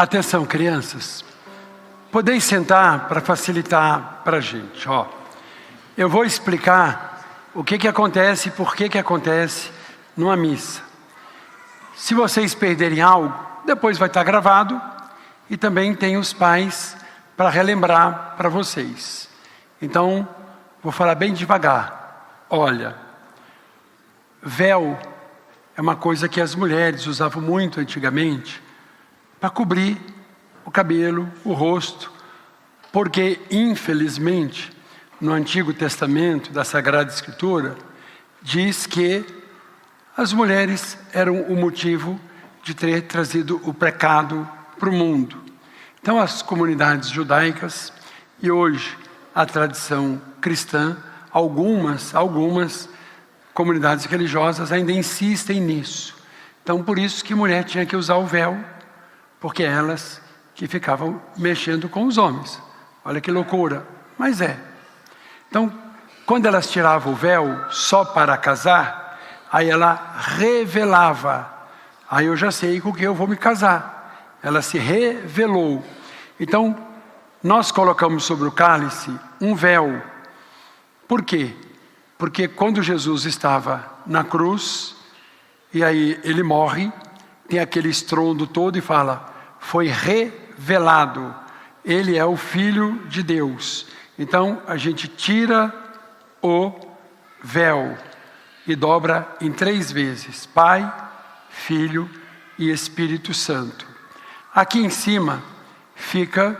Atenção, crianças. Podeis sentar para facilitar para a gente. Eu vou explicar o que acontece e por que acontece numa missa. Se vocês perderem algo, depois vai estar gravado e também tem os pais para relembrar para vocês. Então, vou falar bem devagar. Olha, véu é uma coisa que as mulheres usavam muito antigamente para cobrir o cabelo, o rosto, porque, infelizmente, no Antigo Testamento da Sagrada Escritura, diz que as mulheres eram o motivo de ter trazido o pecado para o mundo. Então, as comunidades judaicas, e hoje a tradição cristã, algumas comunidades religiosas ainda insistem nisso. Então, por isso que mulher tinha que usar o véu, porque elas que ficavam mexendo com os homens. Olha que loucura, mas é. Então, quando elas tiravam o véu só para casar, aí ela revelava. Aí eu já sei com quem eu vou me casar. Ela se revelou. Então, nós colocamos sobre o cálice um véu. Por quê? Porque quando Jesus estava na cruz, e aí ele morre, tem aquele estrondo todo e fala, foi revelado, ele é o Filho de Deus. Então a gente tira o véu e dobra em 3 vezes, Pai, Filho e Espírito Santo. Aqui em cima fica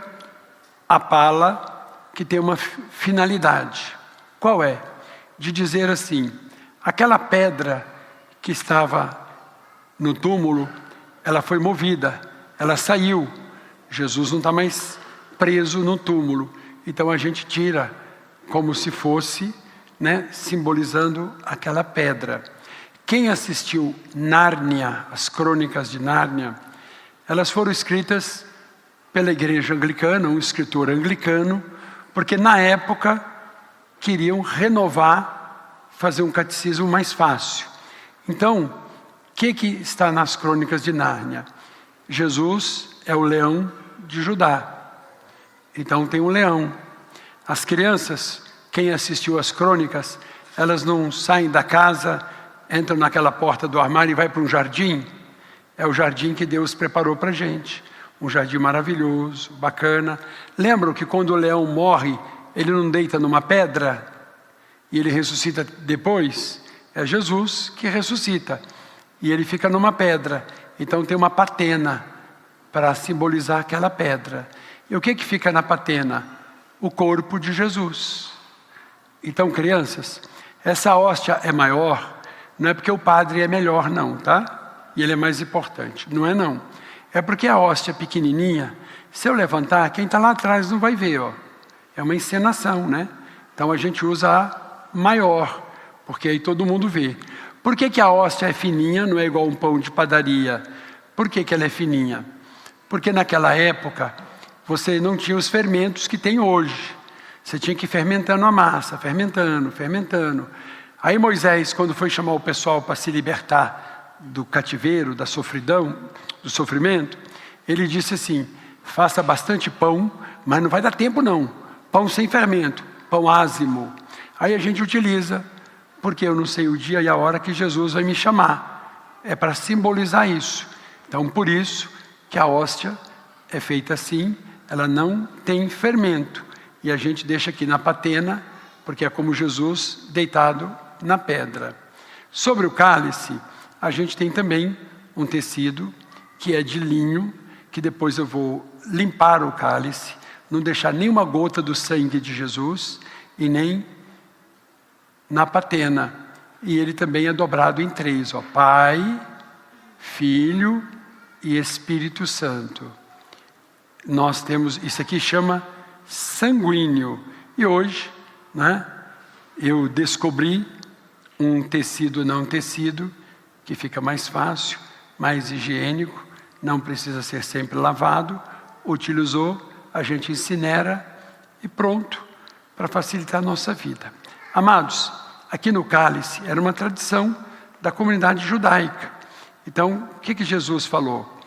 a pala que tem uma finalidade. Qual é? De dizer assim, aquela pedra que estava no túmulo, ela foi movida, ela saiu. Jesus não está mais preso no túmulo. Então a gente tira como se fosse, simbolizando aquela pedra. Quem assistiu Nárnia, as crônicas de Nárnia, elas foram escritas pela igreja anglicana, um escritor anglicano, porque na época queriam renovar, fazer um catecismo mais fácil. Então, o que está nas crônicas de Nárnia? Jesus é o leão de Judá. Então tem um leão. As crianças, quem assistiu às crônicas, elas não saem da casa, entram naquela porta do armário e vai para um jardim. É o jardim que Deus preparou para a gente. Um jardim maravilhoso, bacana. Lembram que quando o leão morre, ele não deita numa pedra e ele ressuscita depois? É Jesus que ressuscita. E ele fica numa pedra. Então tem uma patena para simbolizar aquela pedra. E o que fica na patena? O corpo de Jesus. Então, crianças, essa hóstia é maior, não é porque o padre é melhor não, tá? E ele é mais importante. Não é não. É porque a hóstia pequenininha, se eu levantar, quem está lá atrás não vai ver, ó. É uma encenação, né? Então a gente usa a maior, porque aí todo mundo vê. Por que a hóstia é fininha, não é igual um pão de padaria? Por que ela é fininha? Porque naquela época, você não tinha os fermentos que tem hoje. Você tinha que ir fermentando a massa, fermentando. Aí Moisés, quando foi chamar o pessoal para se libertar do cativeiro, da sofridão, do sofrimento, ele disse assim, faça bastante pão, mas não vai dar tempo não. Pão sem fermento, pão ázimo. Aí a gente utiliza, porque eu não sei o dia e a hora que Jesus vai me chamar. É para simbolizar isso. Então, por isso que a hóstia é feita assim, ela não tem fermento. E a gente deixa aqui na patena, porque é como Jesus deitado na pedra. Sobre o cálice, a gente tem também um tecido que é de linho, que depois eu vou limpar o cálice, não deixar nenhuma gota do sangue de Jesus e nem na patena. E ele também é dobrado em 3, ó, Pai, Filho e Espírito Santo. Nós temos, isso aqui chama sanguíneo. E hoje, eu descobri um tecido não tecido, que fica mais fácil, mais higiênico, não precisa ser sempre lavado, utilizou, a gente incinera e pronto, para facilitar a nossa vida. Amados, aqui no cálice era uma tradição da comunidade judaica. Então, o que Jesus falou?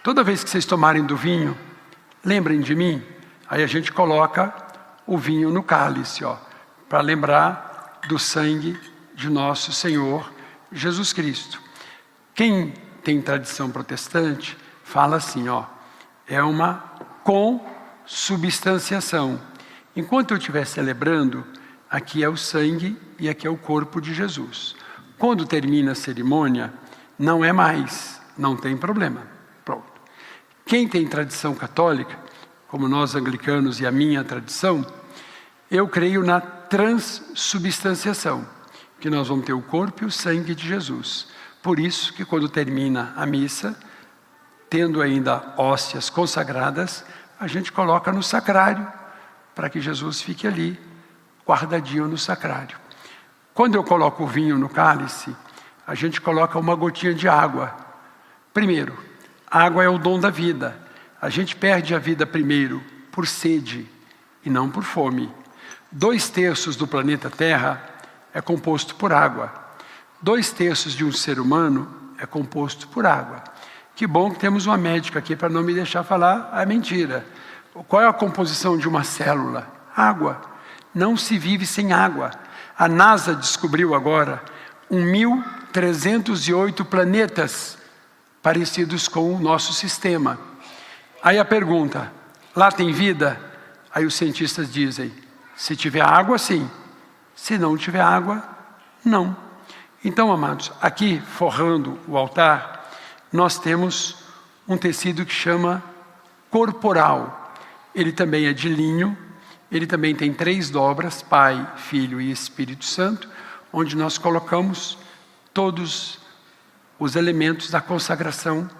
toda vez que vocês tomarem do vinho, lembrem de mim. Aí a gente coloca o vinho no cálice, para lembrar do sangue de nosso Senhor Jesus Cristo. Quem tem tradição protestante fala assim, é uma consubstanciação. Enquanto eu estiver celebrando, aqui é o sangue e aqui é o corpo de Jesus. Quando termina a cerimônia, não é mais, não tem problema. Pronto. Quem tem tradição católica, como nós anglicanos e a minha tradição, eu creio na transubstanciação, que nós vamos ter o corpo e o sangue de Jesus. Por isso que quando termina a missa, tendo ainda hóstias consagradas, a gente coloca no sacrário, para que Jesus fique ali, guardadinho no sacrário. Quando eu coloco o vinho no cálice, a gente coloca uma gotinha de água. Primeiro, água é o dom da vida. A gente perde a vida primeiro por sede e não por fome. 2/3 do planeta Terra é composto por água. 2/3 de um ser humano é composto por água. Que bom que temos uma médica aqui para não me deixar falar a mentira. Qual é a composição de uma célula? Água. Não se vive sem água. A NASA descobriu agora 1.308 planetas parecidos com o nosso sistema. Aí a pergunta, lá tem vida? Aí os cientistas dizem, se tiver água, sim. Se não tiver água, não. Então, amados, aqui forrando o altar, nós temos um tecido que chama corporal. Ele também é de linho, ele também tem 3 dobras, Pai, Filho e Espírito Santo, onde nós colocamos todos os elementos da consagração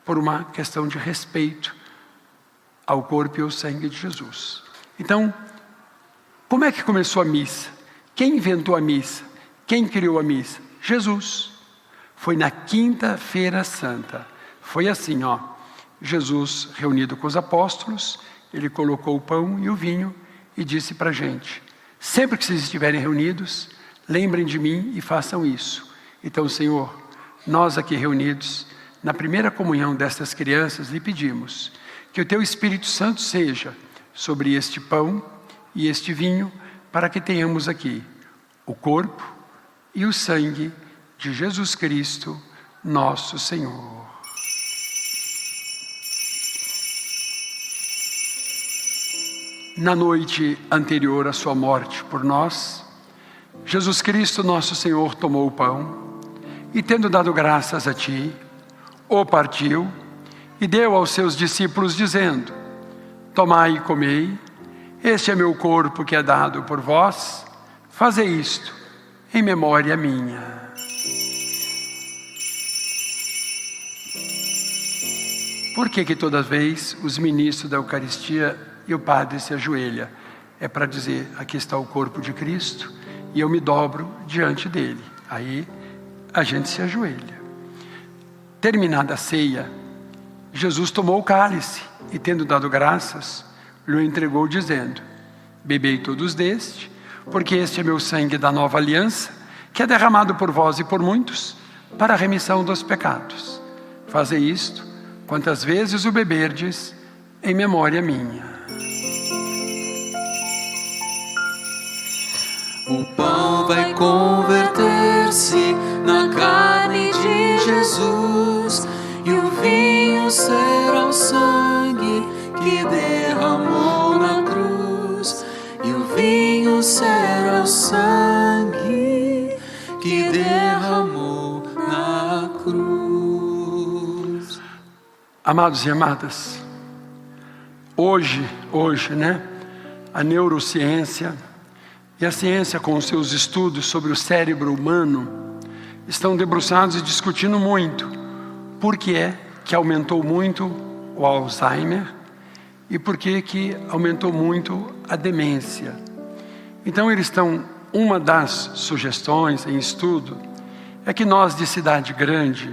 por uma questão de respeito ao corpo e ao sangue de Jesus. Então, como é que começou a missa? Quem inventou a missa? Quem criou a missa? Jesus. Foi na Quinta-feira Santa. Foi assim, Jesus reunido com os apóstolos, ele colocou o pão e o vinho e disse para a gente, sempre que vocês estiverem reunidos, lembrem de mim e façam isso. Então, Senhor, nós aqui reunidos, na primeira comunhão destas crianças, lhe pedimos que o Teu Espírito Santo seja sobre este pão e este vinho, para que tenhamos aqui o corpo e o sangue de Jesus Cristo, nosso Senhor. Na noite anterior à sua morte por nós, Jesus Cristo, nosso Senhor, tomou o pão e, tendo dado graças a Ti, o partiu e deu aos seus discípulos, dizendo, tomai e comei, este é meu corpo que é dado por vós, fazei isto em memória minha. Por que toda vez os ministros da Eucaristia e o padre se ajoelha? É para dizer, aqui está o corpo de Cristo e eu me dobro diante dele. Aí a gente se ajoelha. Terminada a ceia, Jesus tomou o cálice e, tendo dado graças, lhe entregou dizendo, bebei todos deste, porque este é meu sangue da nova aliança, que é derramado por vós e por muitos, para a remissão dos pecados. Fazei isto, quantas vezes o beberdes, em memória minha. O pão vai converter-se na carne de Jesus, e o vinho será o sangue que derramou na cruz. E o vinho será o sangue que derramou na cruz. Amados e amadas, hoje, a neurociência e a ciência, com os seus estudos sobre o cérebro humano, estão debruçados e discutindo muito por que é que aumentou muito o Alzheimer e por que aumentou muito a demência. Então uma das sugestões em estudo é que nós de cidade grande,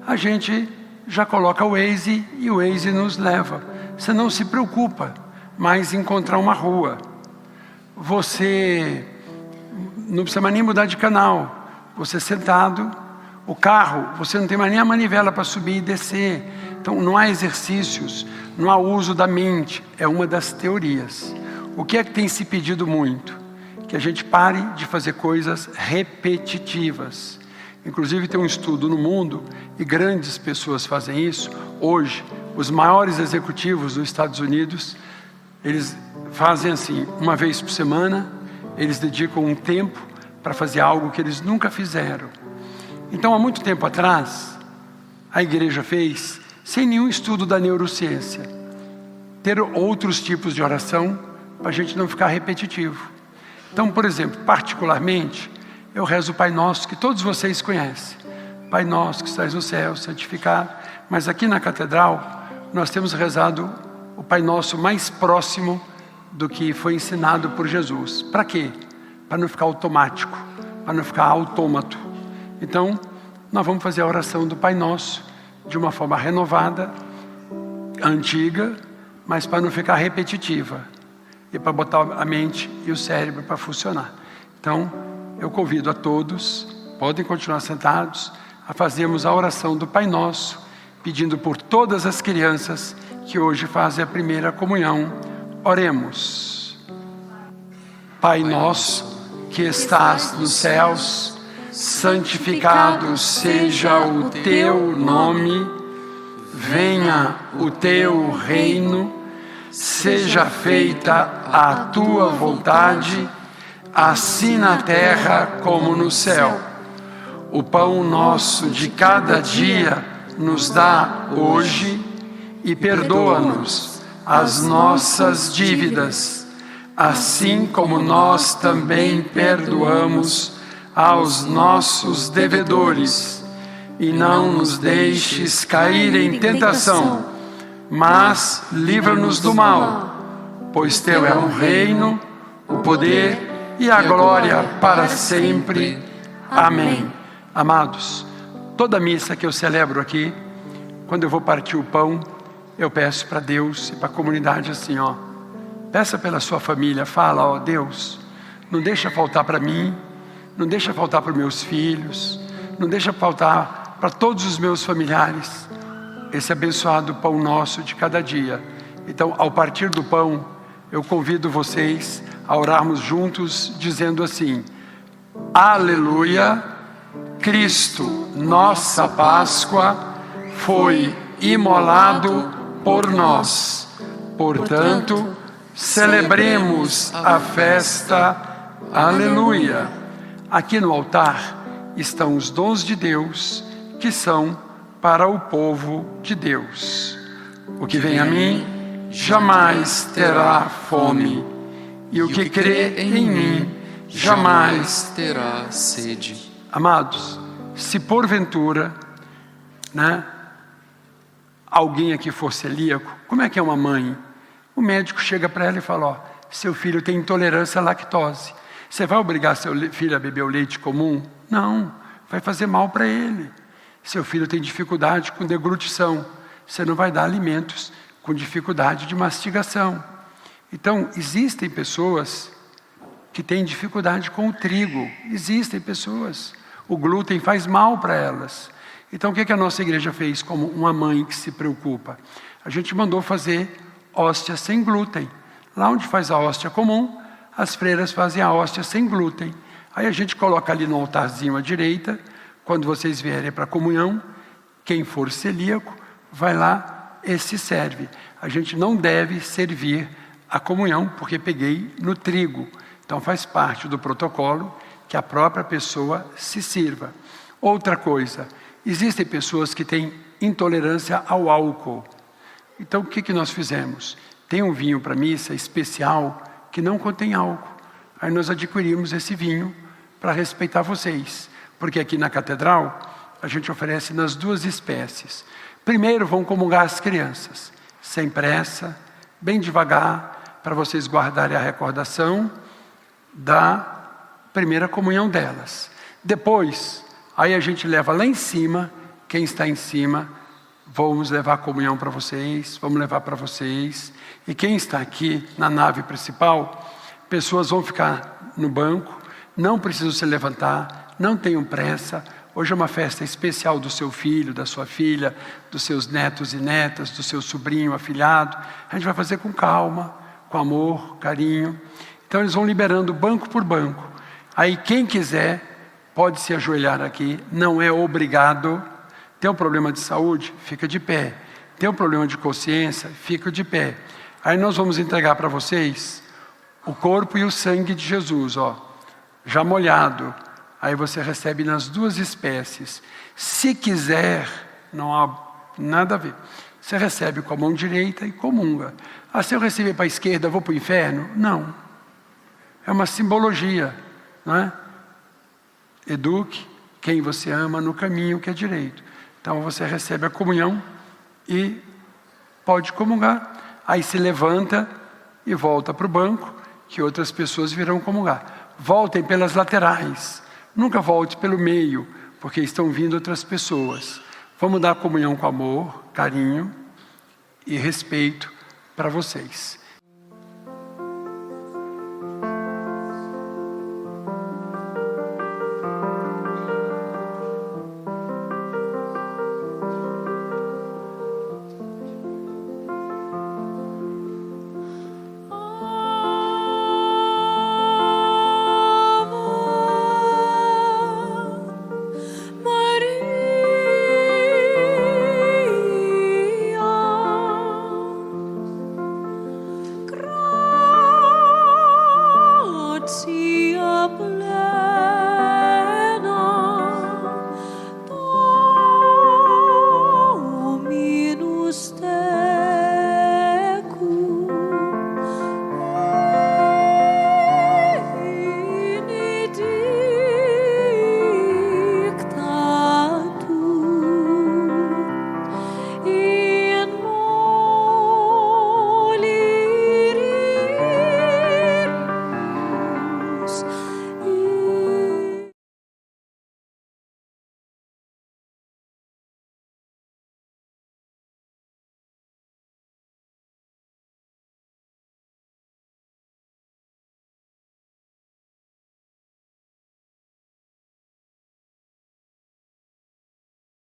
a gente já coloca o Waze e o Waze nos leva. Você não se preocupa mais em encontrar uma rua. Você não precisa mais nem mudar de canal. Você sentado, O carro, você não tem mais nem a manivela para subir e descer. Então não há exercícios, não há uso da mente. É uma das teorias. O que é que tem se pedido muito? Que a gente pare de fazer coisas repetitivas. Inclusive tem um estudo no mundo, e grandes pessoas fazem isso. Hoje, os maiores executivos dos Estados Unidos, eles fazem assim, uma vez por semana, eles dedicam um tempo para fazer algo que eles nunca fizeram. Então, há muito tempo atrás, a igreja fez, sem nenhum estudo da neurociência, ter outros tipos de oração, para a gente não ficar repetitivo. Então, por exemplo, particularmente, eu rezo o Pai Nosso, que todos vocês conhecem. Pai Nosso que estás no céu, santificado. Mas aqui na catedral, nós temos rezado o Pai Nosso mais próximo do que foi ensinado por Jesus. Para quê? Para não ficar automático, para não ficar autômato. Então, nós vamos fazer a oração do Pai Nosso de uma forma renovada, antiga, mas para não ficar repetitiva. E para botar a mente e o cérebro para funcionar. Então, eu convido a todos, podem continuar sentados, a fazermos a oração do Pai Nosso, pedindo por todas as crianças que hoje fazem a primeira comunhão. Oremos. Pai nosso, que estás nos céus, santificado seja o teu nome, venha o teu reino, seja feita a tua vontade, assim na terra como no céu. O pão nosso de cada dia nos dá hoje e perdoa-nos as nossas dívidas, assim como nós também perdoamos aos nossos devedores. E não nos deixes cair em tentação, mas livra-nos do mal, pois teu é o reino, o poder e a glória para sempre. Amém. Amados, toda missa que eu celebro aqui, quando eu vou partir o pão, eu peço para Deus e para a comunidade assim, ó. Peça pela sua família, fala, ó Deus, não deixa faltar para mim, não deixa faltar para os meus filhos, não deixa faltar para todos os meus familiares, esse abençoado pão nosso de cada dia. Então, ao partir do pão, eu convido vocês a orarmos juntos, dizendo assim: Aleluia, Cristo, nossa Páscoa, foi imolado por nós. Portanto, celebremos a festa. Aleluia. Aqui no altar estão os dons de Deus, que são para o povo de Deus. O que vem a mim jamais terá fome, e o que crê em mim jamais terá sede. Amados, se porventura, alguém aqui for celíaco, como é que é uma mãe? O médico chega para ela e fala, ó, seu filho tem intolerância à lactose. Você vai obrigar seu filho a beber o leite comum? Não, vai fazer mal para ele. Seu filho tem dificuldade com deglutição. Você não vai dar alimentos com dificuldade de mastigação. Então, existem pessoas que têm dificuldade com o trigo. Existem pessoas. O glúten faz mal para elas. Então, o que a nossa igreja fez como uma mãe que se preocupa? A gente mandou fazer hóstia sem glúten. Lá onde faz a hóstia comum, as freiras fazem a hóstia sem glúten. Aí a gente coloca ali no altarzinho à direita, quando vocês vierem para a comunhão, quem for celíaco, vai lá e se serve. A gente não deve servir a comunhão, porque peguei no trigo. Então faz parte do protocolo que a própria pessoa se sirva. Outra coisa, existem pessoas que têm intolerância ao álcool. Então o que nós fizemos? Tem um vinho para missa especial que não contém álcool. Aí nós adquirimos esse vinho para respeitar vocês. Porque aqui na catedral, a gente oferece nas duas espécies. Primeiro vão comungar as crianças, sem pressa, bem devagar, para vocês guardarem a recordação da primeira comunhão delas. Depois, aí a gente leva lá em cima, quem está em cima, vamos levar a comunhão para vocês, vamos levar para vocês. E quem está aqui na nave principal, pessoas vão ficar no banco, não precisam se levantar, não tenham pressa, Hoje é uma festa especial do seu filho, da sua filha, dos seus netos e netas, do seu sobrinho, afilhado. A gente vai fazer com calma, com amor, carinho. Então eles vão liberando banco por banco. Aí quem quiser pode se ajoelhar aqui, não é obrigado. Tem um problema de saúde? Fica de pé. Tem um problema de consciência? Fica de pé. Aí nós vamos entregar para vocês o corpo e o sangue de Jesus, já molhado. Aí você recebe nas duas espécies. Se quiser, não há nada a ver. Você recebe com a mão direita e comunga. Se eu receber para a esquerda, vou para o inferno? Não. É uma simbologia, não é? Eduque quem você ama no caminho que é direito. Então você recebe a comunhão e pode comungar. Aí se levanta e volta para o banco, que outras pessoas virão comungar. Voltem pelas laterais. Nunca volte pelo meio, porque estão vindo outras pessoas. Vamos dar comunhão com amor, carinho e respeito para vocês.